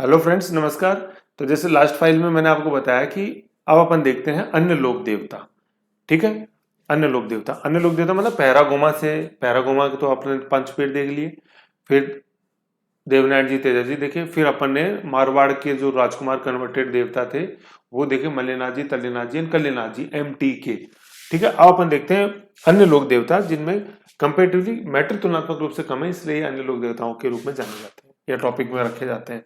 Hello friends, नमस्कार। तो जैसे लास्ट फाइल में मैंने आपको बताया कि अब अपन देखते हैं अन्य लोक देवता। ठीक है, अन्य लोक देवता मतलब पैरागोमा के तो आपने पंचपेट देख लिए, फिर देवनारायण जी, तेजा जी देखे, फिर अपन ने मारवाड़ के जो राजकुमार कन्वर्टेड देवता थे वो देखे, मल्लिनाथ जी, तल्लीनाथ जी एंड कल्लीनाथ जी, MTK। ठीक है, अब अपन देखते हैं अन्य लोक देवता जिनमें कंपेरेटिवली मैटर तुलनात्मक रूप से कम है, इसलिए ये अन्य लोक देवताओं के रूप में जाने जाते हैं या टॉपिक में रखे जाते हैं।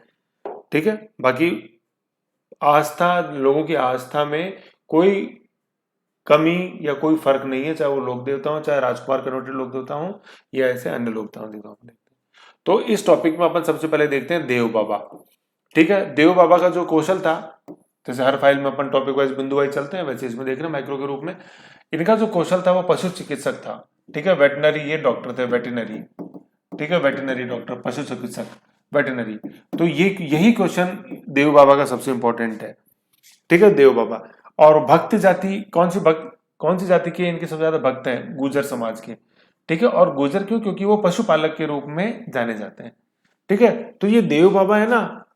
ठीक है, बाकी आस्था, लोगों की आस्था में कोई कमी या कोई फर्क नहीं है, चाहे वो लोक देवता हो, चाहे राजकुमार कन्वर्टेड लोक देवता हो या ऐसे अन्य लोक देवता हो। तो इस टॉपिक में अपन सबसे पहले देखते हैं देव बाबा। ठीक है, देव बाबा का जो कौशल था, जैसे हर फाइल में अपन टॉपिक वाइज बिंदु वाइज चलते हैं, वैसे इसमें देख रहे हैं माइक्रो के रूप में। इनका जो कौशल था वो पशु चिकित्सक था। ठीक है, वेटनरी ये डॉक्टर थे, वेटनरी। ठीक है, वेटनरी डॉक्टर, पशु चिकित्सक, वेटनरी। तो ये यही क्वेश्चन देव बाबा का सबसे इंपॉर्टेंट है। ठीक है, देव बाबा। और भक्त जाति कौन सी जाति के इनके सबसे ज्यादा भक्त हैं? गुर्जर समाज के। ठीक है, और गुर्जर क्यों? क्योंकि वो पशुपालक के रूप में जाने जाते हैं। ठीक है, तो ये देव बाबा है ना।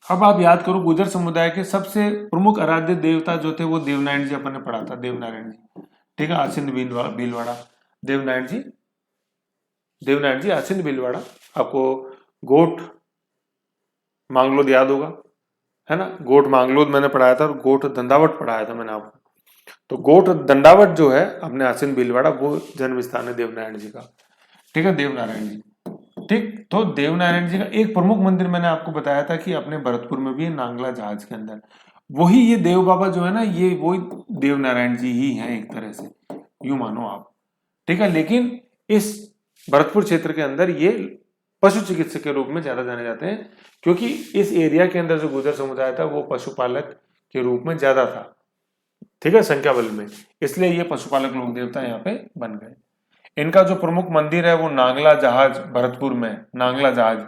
अब आप याद करो, गुर्जर समुदाय के सबसे प्रमुख आराध्य देवता जो थे वो देवनारायण जी, अपन ने पढ़ा था, देवनारायण जी। ठीक है, आसिंद भीलवाड़ा, देवनारायण जी, आसिंद भीलवाड़ा। आपको गोट मांगलोद याद होगा, है ना? गोट मांगलोद मैंने पढ़ाया था और गोट दंडावट पढ़ाया था मैंने आपको। तो गोट दंडावट जो है अपने आसिन भीलवाड़ा, वो जन्म स्थान है देवनारायण जी का। ठीक है, देवनारायण जी। ठीक, तो देवनारायण जी का एक प्रमुख मंदिर मैंने आपको बताया था कि अपने भरतपुर में भी है, नांगला जहाज के अंदर। वही ये देव बाबा जो है ना, ये वही देवनारायण जी ही हैं एक तरह से, यूं मानो आप। ठीक है, लेकिन इस भरतपुर क्षेत्र के अंदर ये पशु चिकित्सक के रूप में ज्यादा जाने जाते हैं, क्योंकि इस एरिया के अंदर जो गुर्जर समुदाय था वो पशुपालक के रूप में ज्यादा था। ठीक है, संख्या बल में, इसलिए ये पशुपालक लोक देवता यहाँ पे बन गए। इनका जो प्रमुख मंदिर है वो नांगला जहाज, भरतपुर में नांगला जहाज,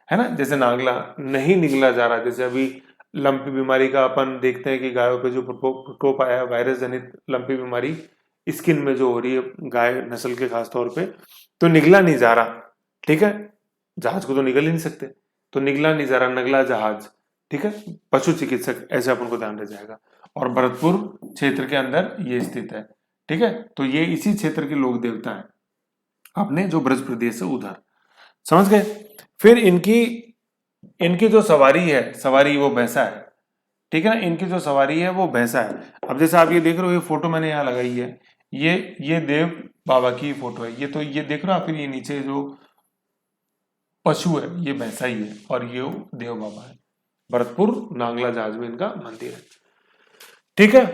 है ना। जैसे नांगला नहीं निगला जा रहा, जैसे अभी लंपी बीमारी का अपन देखते हैं कि गायों पे जो प्रकोप आया है, वायरस जनित लंपी बीमारी स्किन में जो हो रही है गाय नस्ल के खास तौर पे, तो निगला नहीं जा रहा। ठीक है, जहाज को तो निगल ही नहीं सकते, तो निगला नहीं जा रहा, नगला जहाज। ठीक है, पशु चिकित्सक, ऐसे अपन को ध्यान रह जाएगा। और भरतपुर क्षेत्र के अंदर ये स्थित है। ठीक है, तो ये इसी क्षेत्र के लोक देवता है अपने, जो ब्रज प्रदेश से उधर, समझ गए। फिर इनकी इनकी जो सवारी वो भैंसा है। ठीक है ना, इनकी जो सवारी है वो भैंसा है। अब जैसे आप ये देख रहे हो, ये फोटो मैंने यहाँ लगाई है, ये देव बाबा की फोटो है। ये तो ये देख रहे हो आप, फिर ये नीचे जो पशु है ये भैंसा ही है, और ये देव बाबा है। भरतपुर नांगला जहाज में इनका मंदिर है। ठीक है,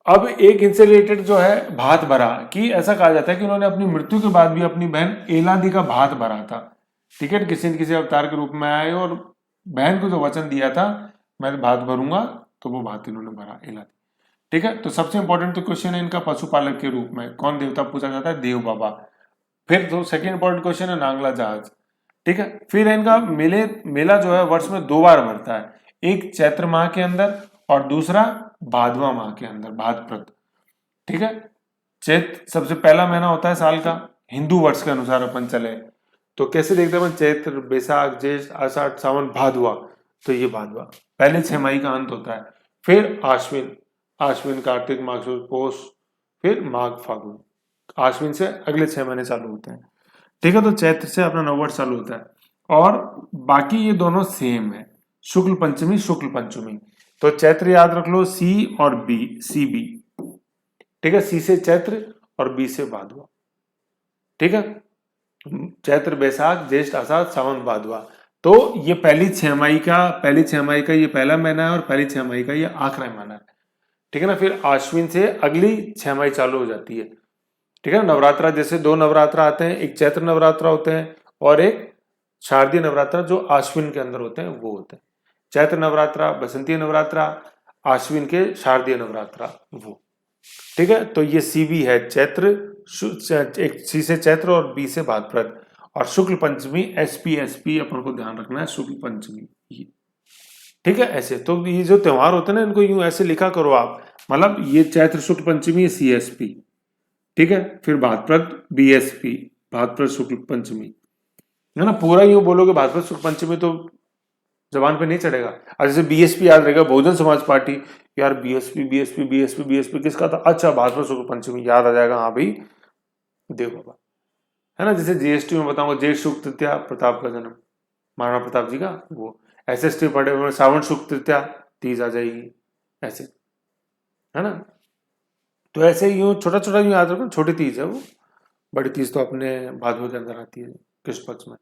अब एक इनसे रिलेटेड जो है भात भरा, कि ऐसा कहा जाता है कि उन्होंने अपनी मृत्यु के बाद भी अपनी बहन एलादी का भात भरा था। ठीक है, किसी न किसी अवतार के रूप में आए और बहन को जो वचन दिया था, मैं भात भरूंगा, तो वो भात इन्होंने भरा, एलादी। ठीक है, तो सबसे इंपॉर्टेंट तो क्वेश्चन है इनका पशुपालक के रूप में कौन देवता पूछा जाता है? देव बाबा। फिर तो सेकेंड इंपॉर्टेंट क्वेश्चन है नांगला जहाज। ठीक है, फिर इनका मेला जो है वर्ष में 2 बार भरता है, एक चैत्र माह के अंदर और दूसरा भादवा माह के अंदर, भाद्रपद। ठीक है, चैत्र सबसे पहला महीना होता है साल का, हिंदू वर्ष के अनुसार अपन चले तो कैसे देखते हैं अपन? चैत्र, बैसाख, ज्येष्ठ, आषाढ़, सावन, भादवा। तो ये भादवा पहले 6 माही का अंत होता है। फिर आश्विन, कार्तिक, माघ, पौष, फिर माघ, फागुन। आश्विन से अगले 6 महीने चालू होते हैं। ठीक है, तो चैत्र से अपना नववर्ष चालू होता है। और बाकी ये दोनों सेम है, शुक्ल पंचमी, शुक्ल पंचमी। तो चैत्र याद रख लो, सी और बी, सी बी। ठीक है, सी से चैत्र और बी से भादवा। ठीक है, चैत्र, बैसाख, ज्येष्ठ, आषाढ़, सावन, भादवा। तो ये पहली 6 माही का ये पहला महीना है और पहली 6 माही का ये आखिरी महीना है। ठीक है ना, फिर आश्विन से अगली 6 माही चालू हो जाती है। ठीक है, नवरात्रा, जैसे 2 नवरात्रा आते हैं, एक चैत्र नवरात्रा होते हैं और एक शारदीय नवरात्रा जो आश्विन के अंदर होते हैं वो होते हैं। चैत्र नवरात्रा, बसंतीय नवरात्रा, आश्विन के शारदीय नवरात्रा वो। ठीक है, तो ये सी बी है, चैत्र, एक सी से चैत्र और बी से भाद्रपद, और शुक्ल पंचमी, एस पी अपन को ध्यान रखना है, शुक्ल पंचमी ये। ठीक है, ऐसे तो ये जो त्योहार होते हैं ना, इनको यूं ऐसे लिखा करो आप, मतलब ये चैत्र शुक्ल पंचमी CSP। ठीक है, फिर भाद्रपद BSP, भाद्रपद शुक्ल पंचमी, है ना। पूरा यूं बोलोगे भाद्रपद शुक्ल पंचमी तो जबान पे नहीं चढ़ेगा। और जैसे बीएसपी याद रहेगा, बहुजन समाज पार्टी, यार बीएसपी बीएसपी बीएसपी बीएसपी किसका था, अच्छा भाजपा शुक्ल पंचमी, याद आ जाएगा, हाँ भाई देव बाबा, है ना। जैसे जीएसटी में बताऊंगा, जेठ शुक्ल तृतीया प्रताप का जन्म, महाराणा प्रताप जी का वो। एसएसटी पढ़े हुए सावन शुक्ल तृतीया तीज आ जाएगी, ऐसे, है ना। तो ऐसे ही यूं छोटा छोटा यूं याद रखो, छोटी तीज है वो, बड़ी तीज तो अपने भादों के अंदर आती है कृष्ण पक्ष में।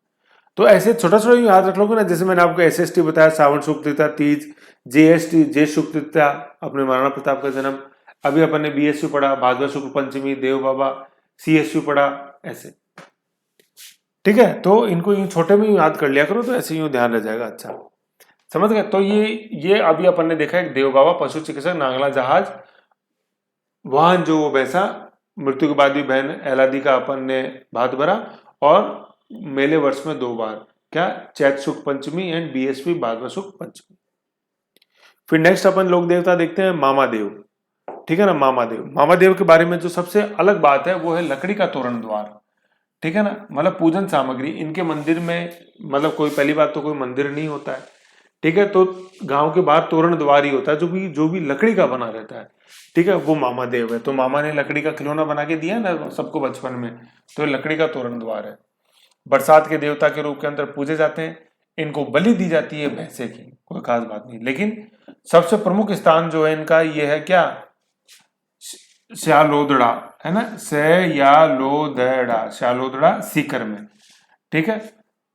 तो ऐसे छोटा छोटा यूं याद रख लोगे ना, जैसे मैंने आपको एसएसटी बताया, सावन शुक्ल तृतीया तीज, जीएसटी जेठ शुक्ल तृतीया अपने महाराणा प्रताप का जन्म, अभी अपन ने बीएसयू पढ़ा भादवा शुक्ल पंचमी देव बाबा, सीएसयू पढ़ा, ऐसे, ठीक है। तो इनको यूं छोटे में यूं याद कर लिया करो, तो ऐसे यूं ध्यान रह जाएगा, अच्छा समझ गए। तो ये अभी अपन ने देखा एक देव बाबा, पशु चिकित्सक, नागला जहाज, वाहन जो वो वैसा, मृत्यु के बाद भी बहन एलादी का अपन ने भात भरा, और मेले वर्ष में 2 बार, क्या, चैत शुक्ल पंचमी एंड बीएसपी भादवा शुक्ल पंचमी। फिर नेक्स्ट अपन लोक देवता देखते हैं मामा देव, ठीक है ना। मामा देव, मामा देव के बारे में जो सबसे अलग बात है वो है लकड़ी का तोरण द्वार, ठीक है ना। मतलब पूजन सामग्री इनके मंदिर में, मतलब कोई, पहली बात तो कोई मंदिर नहीं होता है, ठीक है। तो गांव के बाहर तोरण द्वार ही होता है, जो भी लकड़ी का बना रहता है, ठीक है, वो मामा देव है। तो मामा ने लकड़ी का खिलौना बना के दिया ना सबको बचपन में, तो ये लकड़ी का तोरण द्वार है। बरसात के देवता के रूप के अंदर पूजे जाते हैं, इनको बलि दी जाती है भैंसे की, कोई खास बात नहीं। लेकिन सबसे प्रमुख स्थान जो है इनका ये है, क्या, श्यालोदड़ा, है ना, श्यालोदड़ा सीकर में, ठीक है।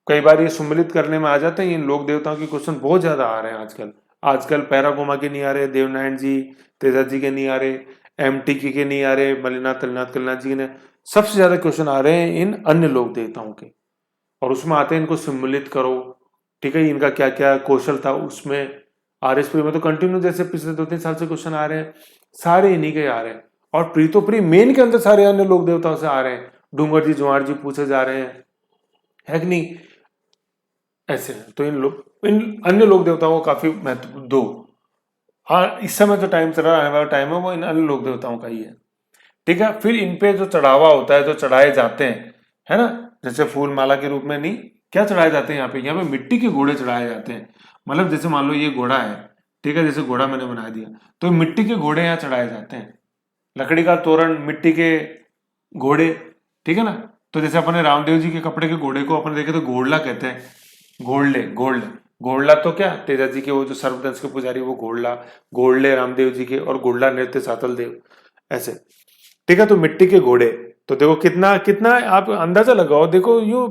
कई बार ये सम्मिलित करने में आ जाते हैं, इन लोक देवताओं के क्वेश्चन बहुत ज्यादा आ रहे हैं आजकल। आजकल पैरा गोमा के नहीं आ रहे, देवनारायण जी तेजा जी के नहीं आ रहे, एमटीके के नहीं आ रहे, मलिनाथ तलिनाथ कलिनाथ जी के ने, सबसे ज्यादा क्वेश्चन आ रहे हैं इन अन्य लोक देवताओं के, और उसमें आते हैं इनको सम्मिलित करो, ठीक है। इनका क्या क्या कौशल था उसमें, आरएसपी में तो कंटिन्यू जैसे पिछले 2-3 साल से क्वेश्चन आ रहे हैं, सारे इन्हीं के आ रहे हैं। और प्रीतो प्री मेन के अंदर सारे अन्य लोक देवताओं से आ रहे हैं, डूंगर जी जुआर जी पूछे जा रहे हैं, है कि नहीं, ऐसे है। तो इन अन्य लोक देवताओं को काफी महत्व दो। हाँ, इस समय जो टाइम चल रहा है, आने वाला टाइम है, वो इन अन्य लोक देवताओं का ही है, ठीक है। फिर इन पे जो चढ़ावा होता है, जो चढ़ाए जाते हैं, है ना, जैसे फूल माला के रूप में नहीं, क्या चढ़ाए जाते हैं यहाँ पे मिट्टी के घोड़े चढ़ाए जाते हैं। मतलब जैसे मान लो ये घोड़ा है, ठीक है, जैसे घोड़ा मैंने बना दिया, तो मिट्टी के घोड़े यहाँ चढ़ाए जाते हैं, लकड़ी का तोरण, मिट्टी के घोड़े, ठीक है ना। तो जैसे अपने रामदेव जी के कपड़े के घोड़े को अपन देखे तो घोड़ला कहते हैं, घोड़ले घोड़ला, तो क्या, तेजा जी के वो जो सर्वदंश के पुजारी वो घोड़ला, घोड़ले रामदेव जी के, और घोड़ला नृत्य सातल देव, ऐसे, ठीक है। तो मिट्टी के घोड़े, तो देखो कितना कितना आप अंदाजा लगाओ, देखो यूं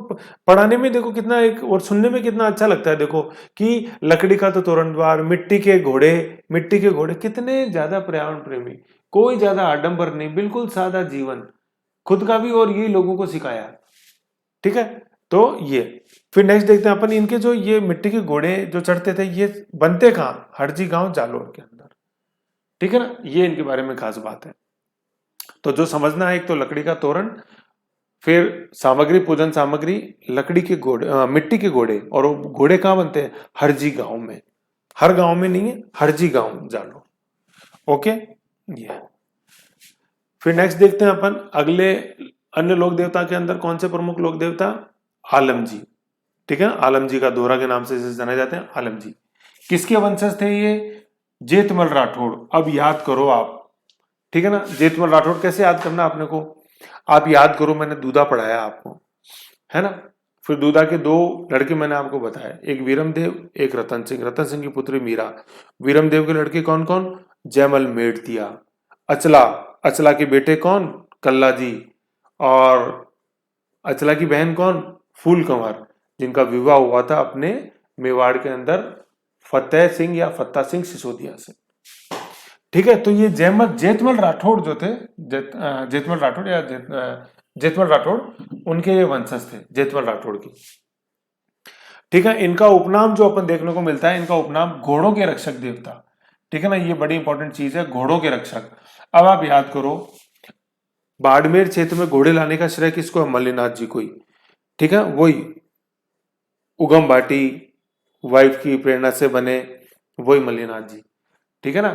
पढ़ाने में देखो कितना एक, और सुनने में कितना अच्छा लगता है, देखो कि लकड़ी का तो तोरण द्वार, मिट्टी के घोड़े, कितने ज्यादा पर्यावरण प्रेमी, कोई ज्यादा आडंबर नहीं, बिल्कुल सादा जीवन, खुद का भी और ये लोगों को सिखाया, ठीक है। तो ये फिर नेक्स्ट देखते हैं अपन, इनके जो ये मिट्टी के घोड़े जो चढ़ते थे, ये बनते कहाँ, हरजी गांव जालोर के अंदर, ठीक है ना। ये इनके बारे में खास बात है। तो जो समझना है, एक तो लकड़ी का तोरण, फिर सामग्री, पूजन सामग्री लकड़ी के घोड़े, मिट्टी के घोड़े, और वो घोड़े कहाँ बनते हैं, हरजी गांव में, हर गांव में नहीं है, हरजी गांव जालो, ओके। ये फिर नेक्स्ट देखते हैं अपन अगले अन्य लोक देवता के अंदर कौन से प्रमुख लोक देवता, आलम जी, ठीक है। आलम जी का दोहरा के नाम से जाने जाते हैं, आलम जी किसके वंशज थे ये, जेतमल राठौड़। अब याद करो आप, ठीक है ना, जेतमल राठौड़ कैसे याद करना आपने को, आप याद करो, मैंने दूधा पढ़ाया आपको, है ना। फिर दूधा के 2 लड़के मैंने आपको बताया, एक वीरमदेव, एक रतन सिंह, रतन सिंह की पुत्री मीरा। वीरमदेव के लड़के कौन कौन, जयमल मेड़तिया, अचला, अचला के बेटे कौन, कल्ला जी, और अचला की बहन कौन, फूल कंवर, जिनका विवाह हुआ था अपने मेवाड़ के अंदर फतेह सिंह या फत्ता सिंह सिसोदिया से, ठीक है। तो ये जेतमल राठौड़ जो थे, जेतमल राठौड़ या जेतमल राठौड़, उनके ये वंशज थे, जेतमल राठौड़ की, ठीक है। इनका उपनाम जो अपन देखने को मिलता है, इनका उपनाम घोड़ों के रक्षक देवता, ठीक है ना, ये बड़ी इंपॉर्टेंट चीज है, घोड़ों के रक्षक। अब आप याद करो, बाड़मेर क्षेत्र में घोड़े लाने का श्रेय किसको है, मल्लिनाथ जी को ही, ठीक है। वही उगम भाटी वाइफ की प्रेरणा से बने, वही मल्लिनाथ जी, ठीक है ना।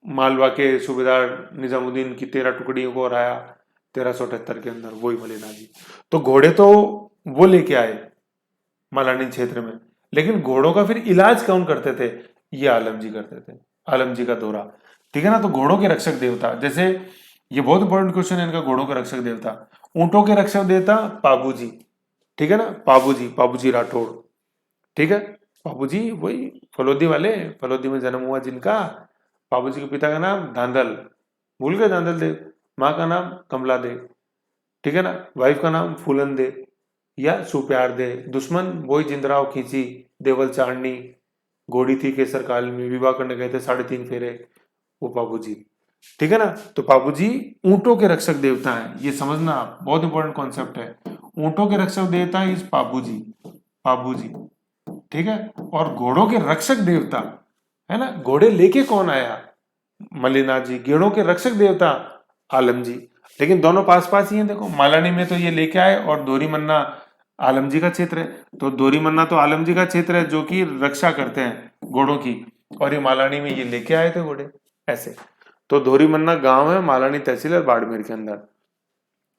मालवा के सूबेदार निजामुद्दीन की 13 टुकड़ियों को हराया 1378 के अंदर, वही मल्लिनाथ जी। तो घोड़े तो वो लेके आए मलानी क्षेत्र में, लेकिन घोड़ों का फिर इलाज कौन करते थे? ये आलम जी करते थे, आलम जी का दोहरा। ठीक है ना। तो घोड़ों के रक्षक देवता, जैसे ये बहुत इंपॉर्टेंट क्वेश्चन है इनका, घोड़ों के रक्षक देवता। ऊंटों के रक्षक देवता पाबू जी, ठीक है ना, पाबू जी राठौड़। ठीक है, पाबू जी वही फलोदी वाले, फलोदी में जन्म हुआ जिनका। पाबू जी के पिता का नाम धांधल, भूल गए धांधल देव। माँ का नाम कमला देव, ठीक है ना। वाइफ का नाम फूलन दे या सुप्यार दे। दुश्मन वही जिंदराव खींची, देवल चाड़नी, घोड़ी थी केसर काल में, विवाह करने गए थे 3.5 फेरे, वो पाबू जी। ठीक है ना। तो पाबू जी ऊंटों के रक्षक देवता है, ये समझना आप, बहुत इंपॉर्टेंट कॉन्सेप्ट है। ऊंटों के रक्षक देवता इस पाबू जी, पाबू जी। ठीक है। और घोड़ों के रक्षक देवता है ना, घोड़े लेके कौन आया? मल्लीनाथ जी। गेड़ों के रक्षक देवता आलम जी। लेकिन दोनों पास पास ही हैं, देखो मालानी में तो ये लेके आए और दोरी मन्ना आलम जी का क्षेत्र है। तो दोरी मन्ना तो आलम जी का क्षेत्र है जो कि रक्षा करते हैं घोड़ों की, और ये मालानी में ये लेके आए थे घोड़े ऐसे। तो दोरी मन्ना गांव है, मालानी तहसील है बाड़मेर के अंदर,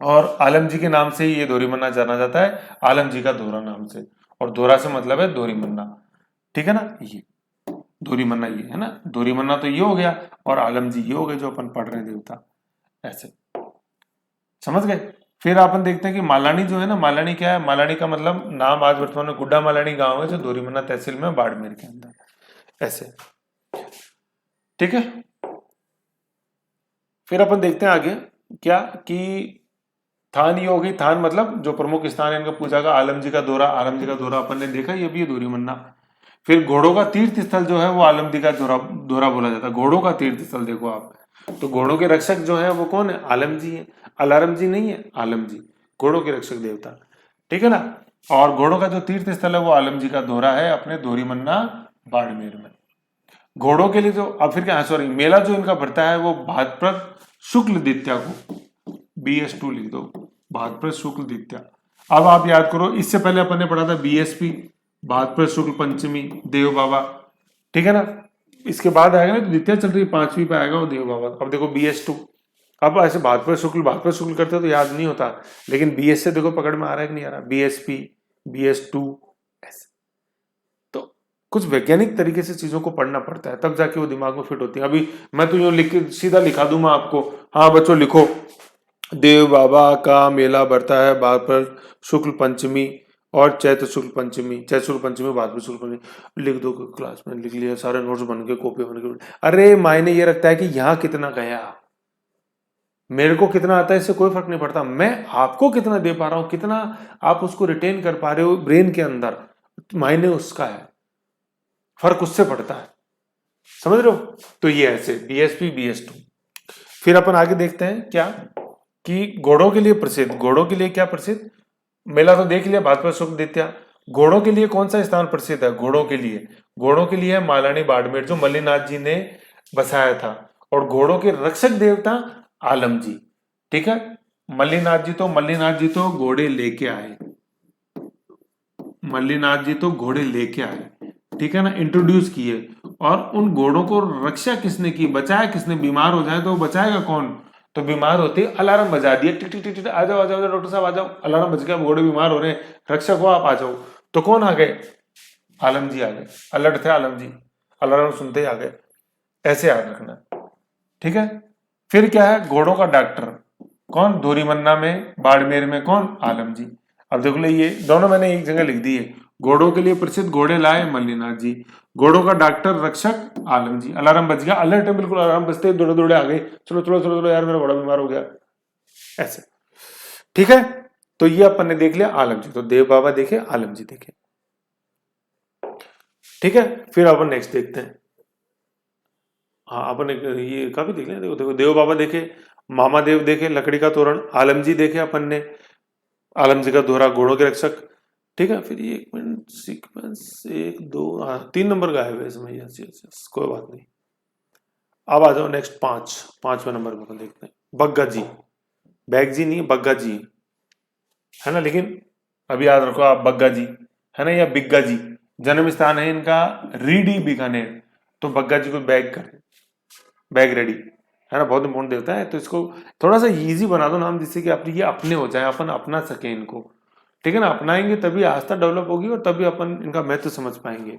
और आलम जी के नाम से ही ये दोरी मन्ना जाना जाता है, आलम जी का दोहरा नाम से। और दोहरा से मतलब है दोरी मन्ना। ठीक है ना। ये दोरी मन्ना ये है ना, दोरी मन्ना तो ये हो गया, और आलम जी ये हो गए जो अपन पढ़ रहे हैं देवता, ऐसे समझ गए। फिर अपन देखते हैं कि मालानी जो है ना, मालानी क्या है? मालानी का मतलब नाम आज वर्तमान में गुड्डा मालानी गांव है जो दोरीमन्ना तहसील में बाड़मेर के अंदर, ऐसे। ठीक है। फिर अपन देखते हैं आगे क्या कि थान ये हो गई, थान मतलब जो प्रमुख स्थान है इनका पूजा का। आलम जी का दोहरा, आलम जी का दोहरा अपन ने देखा, ये भी है दोरीमन्ना। फिर घोड़ों का तीर्थ स्थल जो है वो आलम जी का दोहरा, दोहरा बोला जाता है। घोड़ों का तीर्थ स्थल देखो आप, तो घोड़ों के रक्षक जो है वो कौन है? आलम जी है, अलारम जी नहीं है, आलम जी, घोड़ों के रक्षक देवता। ठीक है ना। और घोड़ों का जो तीर्थ स्थल है वो आलम जी का दोहरा है अपने दोरीमन्ना बाड़मेर में। घोड़ों के लिए जो, अब फिर क्या, सॉरी, मेला जो इनका बढ़ता है वो भाद्रपद शुक्ल द्वितीया को, BS2 लिख दो, भाद्रपद शुक्ल द्वितीया। अब आप याद करो, इससे पहले अपन ने पढ़ा था BSP, भाद्रपद शुक्ल पंचमी, देव बाबा। ठीक है ना। इसके बाद आएगा ना, तो द्वितीया चल रही 5वीं पे आएगा वो देव बाबा। अब देखो BS2, अब ऐसे भाद्रपद शुक्ल करते हो तो याद नहीं होता, लेकिन BS से देखो पकड़ में आ रहा है कि नहीं आ रहा? BSP, BS2, ऐसे। तो कुछ वैज्ञानिक तरीके से चीजों को पढ़ना पड़ता है, तब जाके वो दिमाग में फिट होती है। अभी मैं तो यूं लिख सीधा लिखा दूं मैं आपको, हाँ बच्चों लिखो, देव बाबा का मेला बढ़ता है भाद्रपद शुक्ल पंचमी और चैत्र शुक्ल पंचमी, चैत्र शुक्ल पंचमी भाद्रपद शुक्ल पंचमी, लिख दो। क्लास में लिख लिया, सारे नोट्स बन के कॉपी बन के। अरे मायने ये रखता है कि यहाँ कितना गया, मेरे को कितना आता है इससे कोई फर्क नहीं पड़ता, मैं आपको कितना दे पा रहा हूं, कितना आप उसको रिटेन कर पा रहे हो ब्रेन के अंदर, मायने उसका है, फर्क उससे पड़ता है, समझ रहे हो। तो ये ऐसे BSP BS2। फिर अपन आगे देखते हैं क्या कि घोड़ों के लिए प्रसिद्ध, घोड़ों के लिए क्या प्रसिद्ध? मेला तो देख लिया भाद्रपद शुक्ल द्वितीया। घोड़ों के लिए कौन सा स्थान प्रसिद्ध है? घोड़ों के लिए, घोड़ों के लिए है मालानी बाड़मेर जो मल्लीनाथ जी ने बसाया था, और घोड़ों के रक्षक देवता आलम जी। ठीक है। मल्लीनाथ जी तो घोड़े लेके आए, मल्लीनाथ जी तो घोड़े लेके आए, ठीक है ना, इंट्रोड्यूस किए। और उन घोड़ों को रक्षा किसने की, बचाया किसने? बीमार हो जाए तो बचाएगा कौन? तो बीमार होते अलार्म बजा दिए, टिक टिक टिक टिक, आ जाओ आ जाओ डॉक्टर साहब आ जाओ, अलार्म बज गया, घोड़े बीमार हो रहे हैं, रक्षक हो आप आ जाओ। तो कौन आ गए? आलम जी आ गए, अलर्ट थे आलम जी, अलार्म सुनते ही आ गए, ऐसे याद रखना। ठीक है। फिर क्या है? घोड़ों का डॉक्टर कौन? दोरीमन्ना में बाड़मेर में कौन? आलम जी। अब देख लो ये दोनों मैंने एक जगह लिख दी है, घोड़ों के लिए प्रसिद्ध घोड़े लाए मल्लीनाथ जी, घोड़ों का डॉक्टर रक्षक आलम जी। अलार्म बज गया, अलर्ट है बिल्कुल, अलार्म बजते ही दौड़े दौड़े आ गए, चलो चलो चलो चलो यार मेरा घोड़ा बीमार हो गया, ऐसे। ठीक है। तो ये अपन ने देख लिया आलम जी, तो देव बाबा देखे, आलम जी देखे। ठीक है। फिर अपन नेक्स्ट देखते हैं, हाँ अपन ये काफी देख लिया, देखो देखो, देव बाबा देखे, मामा देव देखे, लकड़ी का तोरण, आलम जी देखे अपन ने, आलम जी का दोहरा, घोड़ों के रक्षक। ठीक है। फिर ये 1 मिनट सीक्वेंस 1 2, हाँ 3 नंबर गायब है इसमें, यस यस यस, कोई बात नहीं। अब आ जाओ नेक्स्ट 5वें नंबर पर देखते हैं, बग्गा जी, बैग जी नहीं बग्गा जी है ना, लेकिन अभी याद रखो आप बग्गा जी है ना, या बिग्गा जी, जन्म स्थान है इनका रीडी बीकानेर, तो बग्गा जी को बैग कर, बैग रेडी है ना, बहुत इंपॉर्टेंट देवता है, तो इसको थोड़ा सा इजी बना दो नाम, जिससे कि आप ये अपने हो जाए, अपन अपना सके इनको। ठीक है ना, अपनाएंगे तभी आस्था डेवलप होगी और तभी अपन इनका महत्व समझ पाएंगे।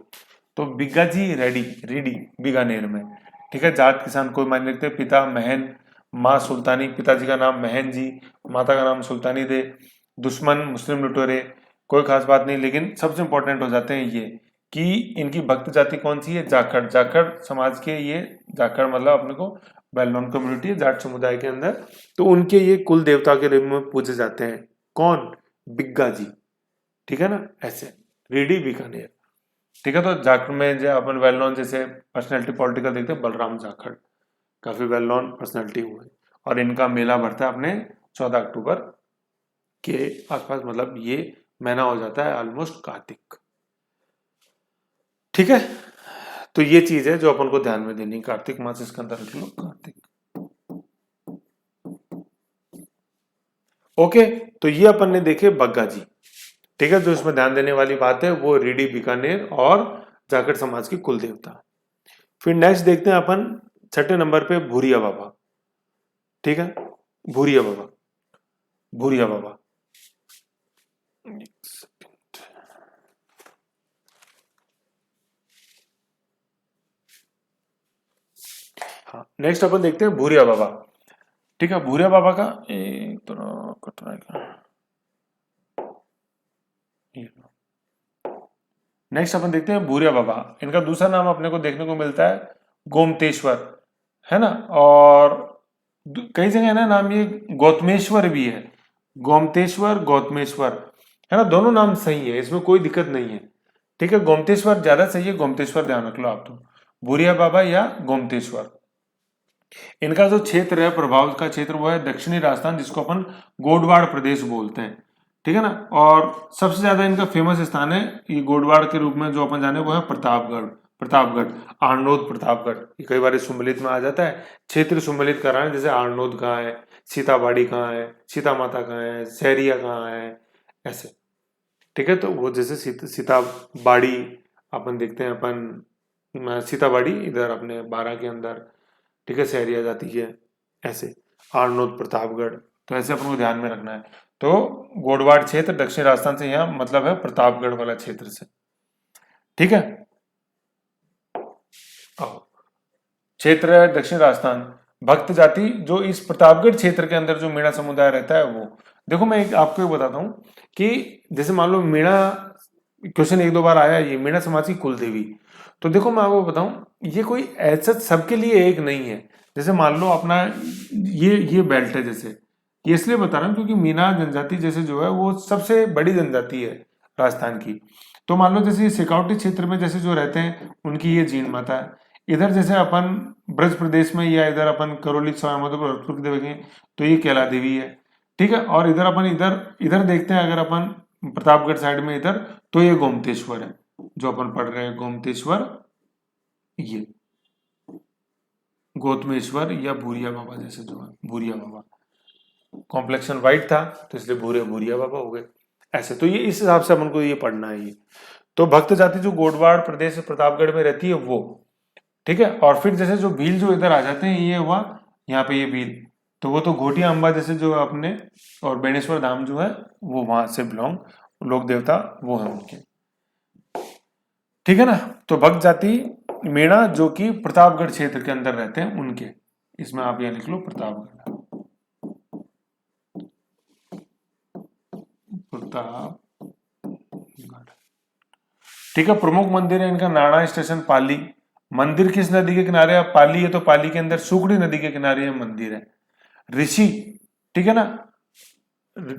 तो बिग्गाजी रेडी रीडी बीकानेर में, ठीक है। जाट किसान कोई मान लेते हैं, पिता महन, माँ सुल्तानी, पिताजी का नाम महन जी, माता का नाम सुल्तानी दे। दुश्मन मुस्लिम लुटेरे, कोई खास बात नहीं, लेकिन सबसे इंपॉर्टेंट हो जाते हैं ये कि इनकी भक्त जाति कौन सी है, जाखड़। जाखड़ समाज के ये, जाखड़ मतलब अपने को वेल नोन कम्युनिटी है जाट समुदाय के अंदर। तो उनके ये कुल देवता के रूप में पूजे जाते हैं। कौन? बिग्गा जी, ठीक है ना, ऐसे रेडी बीकानेर, ठीक है। तो जाखड़ में जो अपन वेल नोन जैसे पर्सनैलिटी पॉलिटिकल देखते हैं, बलराम जाखड़ काफी वेल नोन पर्सनैलिटी हुए, और इनका मेला भरता है अपने 14 अक्टूबर के आसपास, मतलब ये महीना हो जाता है ऑलमोस्ट कार्तिक, ठीक है। तो ये चीज है जो अपन को ध्यान में देनी, कार्तिक मास इसके अंदर रख लो, कार्तिक। ओके, तो ये अपन ने देखे बग्गा जी, ठीक है। जो इसमें ध्यान देने वाली बात है वो रीडी बीकानेर और जाखड़ समाज की कुल देवता। फिर नेक्स्ट देखते हैं अपन 6ठे नंबर पे भूरिया बाबा, ठीक है। भूरिया बाबा, भूरिया बाबा, हाँ नेक्स्ट अपन देखते हैं भूरिया बाबा, ठीक है। भूरिया बाबा का एक तो कट रहा है क्या, नेक्स्ट अपन देखते हैं भूरिया बाबा। इनका दूसरा नाम अपने को देखने को मिलता है गोमतेश्वर, है ना, और कई जगह ना नाम ये गौतमेश्वर भी है, गोमतेश्वर गौतमेश्वर, है ना, दोनों नाम सही है, इसमें कोई दिक्कत नहीं है, ठीक है। गोमतेश्वर ज्यादा सही है, गोमतेश्वर ध्यान रख लो आप। तो भूरिया बाबा या गोमतेश्वर, इनका जो क्षेत्र है प्रभाव का क्षेत्र वो है दक्षिणी राजस्थान, जिसको अपन गोडवाड़ प्रदेश बोलते हैं, ठीक है ना। और सबसे ज्यादा इनका फेमस स्थान है ये गोडवाड़ के रूप में जो अपन जाने वो है प्रतापगढ़, प्रतापगढ़, आरनोद प्रतापगढ़, ये कई बार सुम्मिलित में आ जाता है, क्षेत्र सुम्मिलित कराने, जैसे आरनोद कहाँ है, सीताबाड़ी कहाँ है, सीता माता कहाँ है, सहरिया कहाँ है, ऐसे, ठीक है। तो वो जैसे सीताबाड़ी अपन देखते हैं, अपन सीताबाड़ी इधर अपने बारा के अंदर, ठीक है, सहरिया जाती है, ऐसे आरनोद प्रतापगढ़, तो ऐसे अपन को ध्यान में रखना है। तो गोडवाड़ क्षेत्र दक्षिण राजस्थान से यहाँ मतलब है प्रतापगढ़ वाला क्षेत्र से, ठीक है। क्षेत्र है दक्षिण राजस्थान, भक्त जाति जो इस प्रतापगढ़ क्षेत्र के अंदर जो मीणा समुदाय रहता है वो, देखो मैं एक आपको बताता हूँ कि जैसे मान लो मीणा, क्वेश्चन एक दो बार आया ये मीणा समाज की कुल देवी, तो देखो मैं आपको बताऊं ये कोई ऐसा सबके लिए एक नहीं है। जैसे मान लो अपना ये बेल्ट है, जैसे ये इसलिए बता रहा हूँ क्योंकि मीणा जनजाति जैसे जो है वो सबसे बड़ी जनजाति है राजस्थान की। तो मान लो जैसे सिकाउटी क्षेत्र में जैसे जो रहते हैं उनकी ये जीन माता है, इधर जैसे अपन ब्रज प्रदेश में या इधर अपन करौली भरतपुर देखेंगे तो ये कैला देवी है, ठीक है। और इधर अपन इधर इधर देखते हैं अगर अपन प्रतापगढ़ साइड में इधर, तो ये गोमतेश्वर है जो अपन पढ़ रहे हैं, गोमतेश्वर, ये गौतमेश्वर या भूरिया बाबा, जैसे जो है भूरिया बाबा, कॉम्प्लेक्शन व्हाइट था तो इसलिए भूरिया बाबा हो गए, ऐसे। तो ये इस हिसाब से अपन को ये पढ़ना है ये। तो भक्त जाति जो गोडवाड़ प्रदेश प्रतापगढ़ में रहती है वो, ठीक है। और फिर जैसे जो भील जो इधर आ जाते हैं ये हुआ यहाँ पे ये भील, तो वो तो घोटिया अंबा जैसे जो अपने, और बेणेश्वर धाम जो है वो वहां से बिलोंग, लोक देवता वो है उनके, ठीक है ना। तो भक्त जाति मीणा जो कि प्रतापगढ़ क्षेत्र के अंदर रहते हैं उनके, इसमें आप यहां लिख लो प्रतापगढ़, प्रतापगढ़, ठीक है। प्रमुख मंदिर है इनका नाड़ा स्टेशन पाली, मंदिर किस नदी के किनारे है, पाली है तो पाली के अंदर सुगड़ी नदी के किनारे ये मंदिर है। ऋषि, ठीक है ना,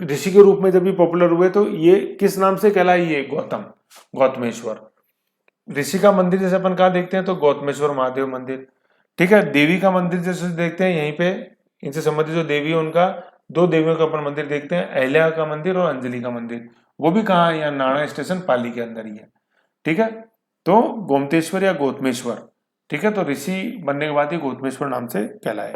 ऋषि के रूप में जब भी पॉपुलर हुए तो ये किस नाम से कहलाई, ये गौतम, गौतमेश्वर। ऋषि का मंदिर जैसे अपन कहा देखते हैं तो गौतमेश्वर महादेव मंदिर, ठीक है। देवी का मंदिर जैसे देखते हैं यहीं पे, इनसे संबंधित जो देवी है उनका दो देवियों का अपन मंदिर देखते हैं, अहिल्या का मंदिर और अंजलि का मंदिर, वो भी कहाँ है, यहाँ नाड़ा स्टेशन पाली के अंदर ही है, ठीक है। तो गोमतेश्वर या गौतमेश्वर, ठीक है। तो ऋषि बनने के बाद ही गौतमेश्वर नाम से कहलाए।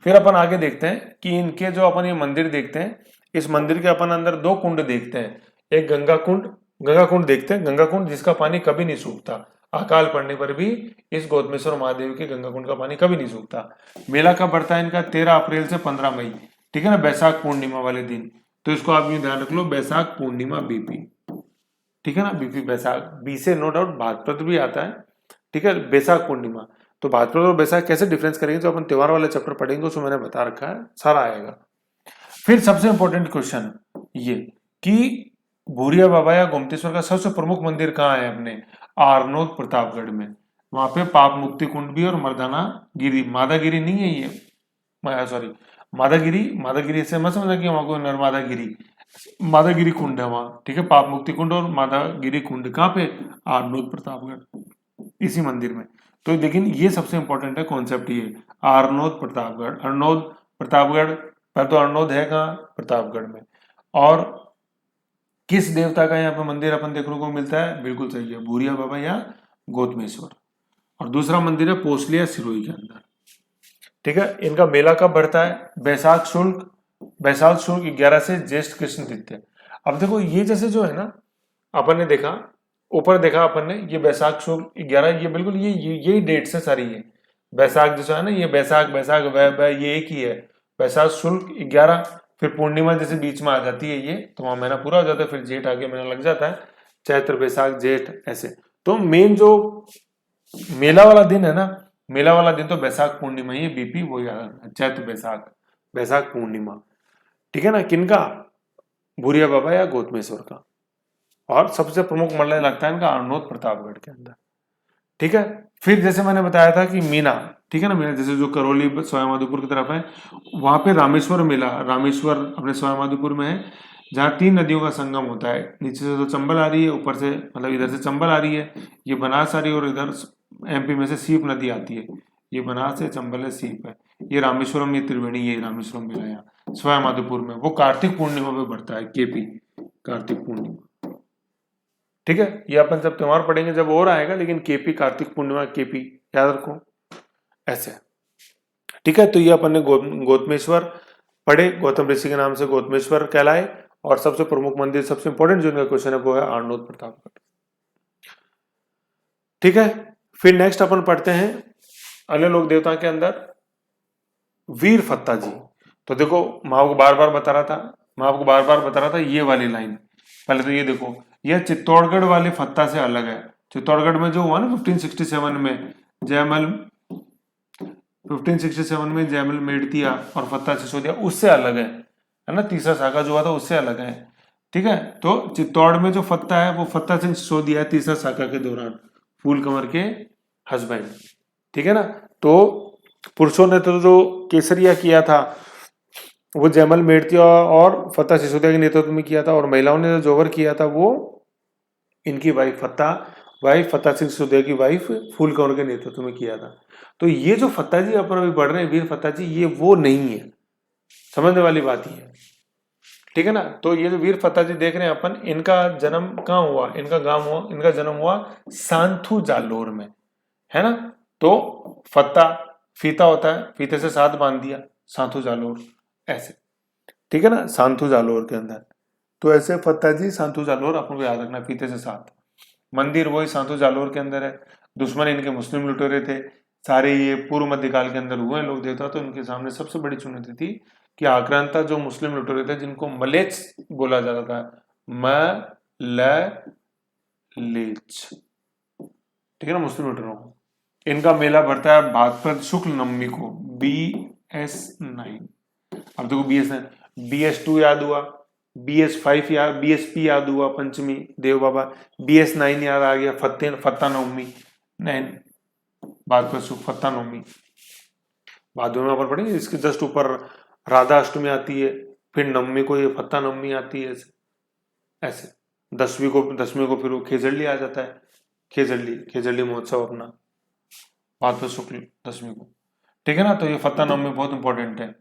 फिर अपन आगे देखते हैं कि इनके जो अपन ये मंदिर देखते हैं, इस मंदिर के अपन अंदर दो कुंड देखते हैं, एक गंगा कुंड देखते हैं, गंगा कुंड जिसका पानी कभी नहीं सूखता, अकाल पड़ने पर भी इस गौतमेश्वर महादेव के गंगा कुंड का पानी कभी नहीं सूखता। मेला कब बढ़ता है इनका, 13 अप्रैल से 15 मई, ठीक है ना, बैसाख पूर्णिमा वाले दिन। तो इसको आप ये ध्यान रख लो, बैसाख पूर्णिमा बीपी, ठीक है ना, बीपी बैसाख, बी से नो डाउट भाद्रपद भी आता है, ठीक है, बैसाख पूर्णिमा। तो भाद्रपद और बैसाख कैसे डिफरेंस करेंगे, तो अपन त्योहार वाले चैप्टर पढ़ेंगे, उसमें मैंने बता रखा है, सारा आएगा। फिर सबसे इंपॉर्टेंट क्वेश्चन ये कि भूरिया बाबा या गोमतेश्वर का सबसे प्रमुख मंदिर कहाँ है अपने, आरनोद प्रतापगढ़ में। वहां पे पाप मुक्ति कुंड भी और मर्दाना गिरी, मादागिरी नहीं है ये, सॉरी मादागिरी से मत समझना कि वहां को नर्मदा गिरी, मादागिरी कुंड है वहां, ठीक है, पाप मुक्ति कुंड और मादागिरी कुंड कहाँ पे, आरनोद प्रतापगढ़, इसी मंदिर में। तो लेकिन ये सबसे इंपॉर्टेंट है कॉन्सेप्ट, ये आरनोद प्रतापगढ़, अरनोद प्रतापगढ़, पर तो अरनोद है कहाँ, प्रतापगढ़ में। और किस देवता का यहाँ पे मंदिर अपन देखने को मिलता है, बिल्कुल सही है, भूरिया बाबा या गौतमेश्वर। और दूसरा मंदिर है पोसलिया सिरोही के अंदर, ठीक है। इनका मेला कब बढ़ता है, बैसाख शुल्क 11 से ज्येष्ठ कृष्ण तृतीया। अब देखो ये जैसे जो है ना, अपन ने देखा ऊपर देखा अपन ने, ये बैसाख शुल्क 11, ये बिल्कुल यही डेट से सारी है, बैसाख जैसा है ना, ये बैसाख ये एक ही है, बैसाख शुल्क 11, फिर पूर्णिमा जैसे बीच में आ जाती है ये, तो वहां महीना पूरा हो जाता है, फिर जेठ आगे महीना लग जाता है, चैत्र बैसाख जेठ ऐसे। तो मेन जो मेला वाला दिन है ना, मेला वाला दिन तो बैसाख पूर्णिमा ही है, बीपी वो याद रखना, चैत्र बैसाख पूर्णिमा, ठीक है ना, किनका, भूरिया बाबा या गौतमेश्वर का। और सबसे प्रमुख मेला लगता है इनका आरनोद प्रतापगढ़ के अंदर, ठीक है। फिर जैसे मैंने बताया था कि मीना, ठीक है ना, मीना जैसे जो करौली सवाईमाधोपुर की तरफ है, वहां पे रामेश्वर मेला, रामेश्वर अपने सवाईमाधोपुर में है, जहाँ 3 नदियों का संगम होता है, नीचे से तो चंबल आ रही है, ऊपर से मतलब इधर से चंबल आ रही है, ये बनास आ रही है, और इधर एमपी में से सीप नदी आती है, ये बनास है, चंबल है, सीप है, ये रामेश्वरम, ये त्रिवेणी, ये रामेश्वरम मेला यहाँ सवाईमाधोपुर में, वो कार्तिक पूर्णिमा पे बढ़ता है, केपी कार्तिक पूर्णिमा, ठीक है। ये अपन जब त्योहार पढ़ेंगे जब और आएगा, लेकिन केपी कार्तिक पूर्णिमा, केपी याद रखो ऐसे, ठीक है। तो ये अपन ने गौतमेश्वर पढ़े, गौतम ऋषि के नाम से गौतमेश्वर कहलाए, और सबसे प्रमुख मंदिर, सबसे इंपॉर्टेंट जो इनका क्वेश्चन है वो है आरनोद प्रतापगढ़, ठीक है। फिर नेक्स्ट अपन पढ़ते हैं अन्य लोक देवता के अंदर वीर फत्ता जी। तो देखो मैं आपको बार बार बता रहा था ये वाली लाइन, पहले तो ये देखो, यह चित्तौड़गढ़ वाले फत्ता से अलग है। चित्तौड़गढ़ में जो हुआ ना 1567 में जयमल, 1567 में जयमल मेड़तिया और फत्ता सिसोदिया, उससे अलग है ना, तीसरा शाखा जो हुआ था उससे अलग है, ठीक है। तो चित्तौड़ में जो फत्ता है वो फत्ता सिंह सिसोदिया है, तीसरा शाखा के दौरान, फूल कंवर के हस्बैंड, ठीक है ना। तो पुरुषों ने तो जो केसरिया किया था वो जयमल मेड़तिया और फत्ता सिसोदिया के नेतृत्व में किया था, और महिलाओं ने जो जोवर किया था वो इनकी वाइफ फत्ता सिंह सिसोदिया की वाइफ फूल कंवर के नेतृत्व में किया था। तो ये जो फत्ता जी अपन अभी पढ़ रहे हैं, वीर फत्ता जी, ये वो नहीं है, समझने वाली बात ही है, ठीक है ना। तो ये जो वीर फत्ता जी देख रहे हैं अपन, इनका जन्म कहाँ हुआ, इनका जन्म हुआ सांथू जालोर में, है ना। तो फत्ता फीता होता है, फीते से साथ बांध दिया, सांथू जालोर ऐसे, ठीक है ना, सांथू जालोर के अंदर। तो ऐसे फत्ता जी सांथू जालोर अपन को याद रखना, फीते से साथ। मंदिर वही सांथू जालोर के अंदर है। दुश्मन इनके मुस्लिम लुटेरे थे सारे, ये पूर्व मध्यकाल के अंदर हुए लोग देवता, तो इनके सामने सबसे बड़ी चुनौती थी कि आक्रांता जो मुस्लिम लुटेरे थे, जिनको मलेच बोला जाता था, लेच, ठीक है ना, मुस्लिम लुटेरों को। इनका मेला बढ़ता है भाद्रपद शुक्ल नवमी को, BS9। अब देखो BS9, BS2 याद हुआ, BS5 याद, BSP याद हुआ, पंचमी देव बाबा, BS9 याद आ गया, फत्ता नवमी, 9 भाद्रपद शुक्ल फत्ता नवमी, बाद में अपन पढ़ेंगे। इसके जस्ट ऊपर राधा अष्टमी आती है, फिर नवमी को ये फत्ता नवमी आती है, ऐसे 10वीं को फिर वो खेजड़ली आ जाता है, खेजड़ली महोत्सव अपना भाद्रपद शुक्ल 10वीं को, ठीक है ना। तो ये फत्ता नवमी बहुत इंपॉर्टेंट है,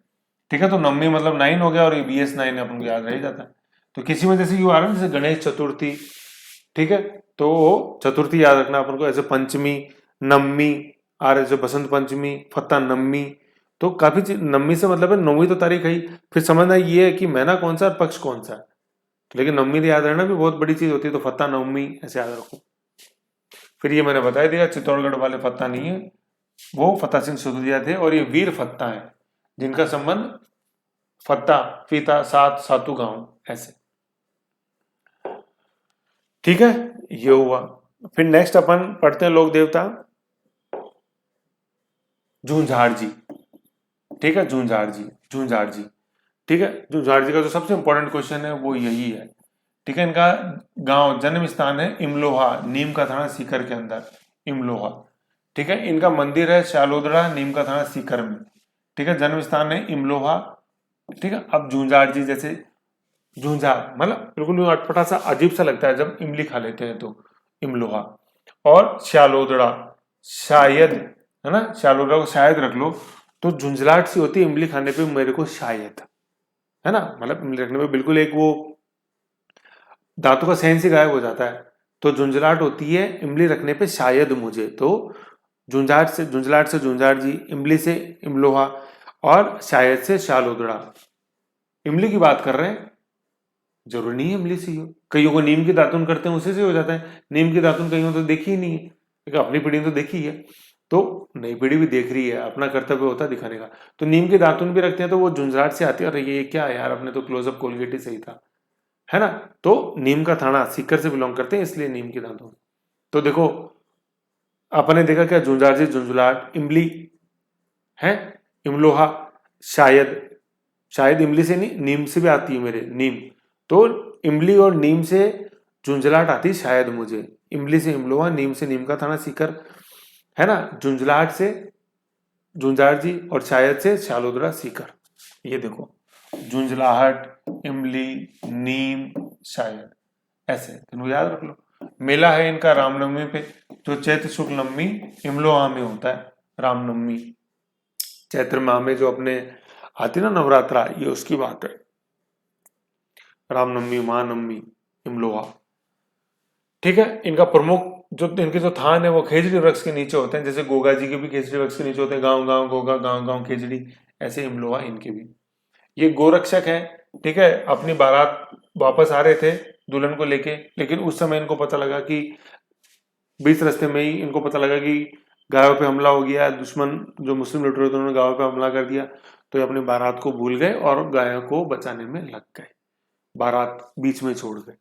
ठीक है। तो नवमी मतलब 9 हो गया, और ये BS9 अपन को याद रह जाता है। तो किसी वजह से यू आ रहा है जैसे गणेश चतुर्थी, ठीक है, तो चतुर्थी याद रखना अपन को, ऐसे पंचमी नवमी आ रहे, जैसे बसंत पंचमी, फत्ता नवमी, तो काफी चीज, नवमी से मतलब है 9वीं तो तारीख है, फिर समझना ये है कि महीना कौन सा और पक्ष कौन सा है, लेकिन नवमी याद रहना भी बहुत बड़ी चीज होती है, तो फत्ता नवमी ऐसे याद रखो। फिर ये मैंने बताया दिया, चित्तौड़गढ़ वाले फत्ता नहीं है, वो फत्ता सिंह सिसोदिया थे, और ये वीर फत्ता है जिनका संबंध फत्ता फीता सात सातु गांव ऐसे। ठीक है, ये हुआ। फिर नेक्स्ट अपन पढ़ते हैं लोक देवता झूंझाड़ जी। ठीक है, झूंझाड़ जी, झूंझाड़ जी। ठीक है, झूंझाड़ जी का जो सबसे इंपॉर्टेंट क्वेश्चन है वो यही है। ठीक है, इनका गांव जन्म स्थान है इमलोहा, नीम का थाना सीकर के अंदर, इमलोहा। ठीक है, इनका मंदिर है शालोदरा, नीम का थाना सीकर में। ठीक है, जन्म स्थान है इमलोहा। ठीक है, अब झूंझाड़ जी जैसे झूंझार मतलब बिल्कुल अटपटा सा अजीब सा लगता है जब इमली खा लेते हैं तो, इमलोहा। और शालोदड़ा शायद, है ना, शालोदड़ा को शायद रख लो तो झुंझलाहट सी होती है इमली खाने पे मेरे को शायद, है ना, मतलब इमली रखने पे बिल्कुल एक वो दांतों का सेंस ही गायब हो जाता है। तो झुंझलाहट होती है इमली रखने पे शायद मुझे, तो झुंझलाहट से झुंझार जी, इमली से इमलोहा, और शायद से शालोदड़ा। इमली की बात कर रहे हैं, जरूरी नहीं है इमली से ही हो, कईयों को नीम के दातुन करते हैं उसी से हो जाता है। नीम के दातुन कईयों तो देखी ही नहीं है, लेकिन अपनी पीढ़ी तो देखी है, तो नई पीढ़ी भी देख रही है, अपना कर्तव्य होता है दिखाने का। तो नीम के दातुन भी रखते हैं तो वो झुंझलाहट से आती है, और ये क्या है यार, अपने तो क्लोजअप कोलगेट ही सही था, है ना। तो नीम का थाना सीकर से बिलोंग करते हैं, इसलिए नीम के दातुन। तो देखो आपने देखा क्या, झुंझार से झुंझलाहट, इमली है, इमलोहा, शायद, शायद इमली से नहीं नीम से भी आती है मेरे, नीम। तो इमली और नीम से झुंझलाहट आती शायद मुझे, इमली से इमलोहा, नीम से नीम का थाना सीकर, है ना, झुंझलाहट से झुंझार जी, और शायद से शालोदरा सीकर। ये देखो झुंझलाहट, इमली, नीम, शायद, ऐसे इनको याद रख लो। मेला है इनका रामनवमी पे, जो चैत्र शुक्ल नवमी इमलोहा में होता है, रामनवमी। चैत्र माह में जो अपने आती ना नवरात्रा, ये उसकी बात है, रामनवमी, महानवमी, इमलोहा। ठीक है, इनका प्रमुख जो इनके जो थान है वो खेजड़ी वृक्ष के नीचे होते हैं, जैसे गोगा जी के भी खेजड़ी वृक्ष के नीचे होते हैं, गांव गांव गोगा, गांव गांव खेजड़ी, ऐसे इमलोहा इनके भी। ये गोरक्षक है। ठीक है, अपनी बारात वापस आ रहे थे दुल्हन को लेके, लेकिन उस समय इनको पता लगा कि बीच रास्ते में ही इनको पता लगा कि गायों पे हमला हो गया, दुश्मन जो मुस्लिम लुटेरे थे उन्होंने गायों पे हमला कर दिया। तो ये अपनी बारात को भूल गए और गायों को बचाने में लग गए, बारात बीच में छोड़ गए।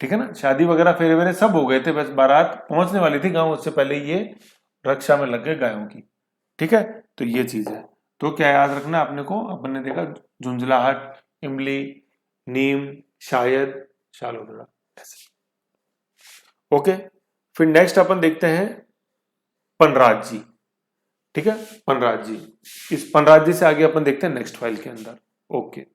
ठीक है ना, शादी वगैरह फेरे वेरे सब हो गए थे, बस बारात पहुंचने वाली थी गांव, उससे पहले ये रक्षा में लग गए गायों की। ठीक है, तो ये चीज है। तो क्या याद रखना आपने को, अपन ने देखा झुंझलाहट, इमली, नीम, शायद, शालोदड़ा, ऐसे। ओके, फिर नेक्स्ट अपन देखते हैं पनराज जी। ठीक है, पनराज जी, इस पनराज जी से आगे अपन देखते हैं नेक्स्ट फाइल के अंदर। ओके।